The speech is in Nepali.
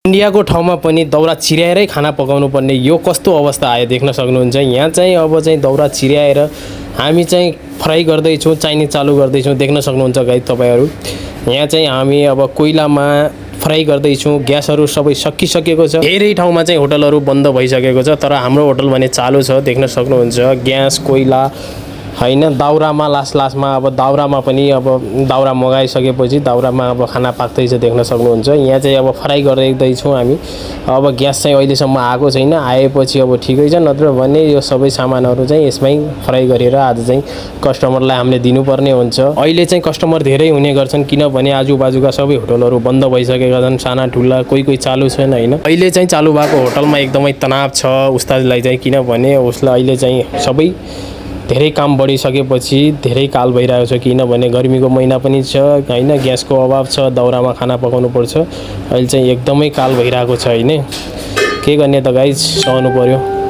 इन्डियाको ठाउँमा पनि दाउरा चिर्याएरै खाना पकाउनु पर्ने यो कस्तो अवस्था आयो देख्न सक्नुहुन्छ। यहाँ चाहिँ अब चाहिँ दाउरा चिर्याएर हामी चाहिँ फ्राई गर्दैछौँ, चाइनिज चालु गर्दैछौँ। देख्न सक्नुहुन्छ गाइस तपाईहरु, यहाँ चाहिँ हामी अब कोइलामा फ्राई गर्दैछौँ। ग्यासहरू सबै सकिसकेको छ। धेरै ठाउँमा चाहिँ होटलहरू बन्द भइसकेको छ, तर हाम्रो होटल भने चालु छ। देख्न सक्नुहुन्छ ग्यास कोइला हैन, दाउरामा लास्टमा अब दाउरामा पनि अब दाउरा मगाइसकेपछि दाउरामा अब खाना पाक्दैछ। देख्न सक्नुहुन्छ यहाँ चाहिँ अब फ्राई गर्दैछौँ हामी। अब ग्यास चाहिँ अहिलेसम्म आएको छैन, आएपछि अब ठिकै छ, नत्र भने यो सबै सामानहरू चाहिँ यसमै फ्राई गरेर आज चाहिँ कस्टमरलाई हामीले दिनुपर्ने हुन्छ। अहिले चाहिँ कस्टमर धेरै हुने गर्छन्, किनभने आजुबाजुका सबै होटलहरू बन्द भइसकेका छन्। साना ठुला कोही चालु छैन हैन। अहिले चाहिँ चालु भएको होटलमा एकदमै तनाव छ उस्तादलाई चाहिँ, किनभने उसलाई अहिले चाहिँ सबै धेरै काम बढिसकेपछि धेरै काल भइरहेको छ। किनभने गर्मीको महिना पनि छ हैन, ग्यासको अभाव छ, दाउरामा खाना पकाउनु पर्छ। अहिले चाहिँ एकदमै काल भइरहेको छ हैन। के गर्ने त गाइस, सहनु पर्यो।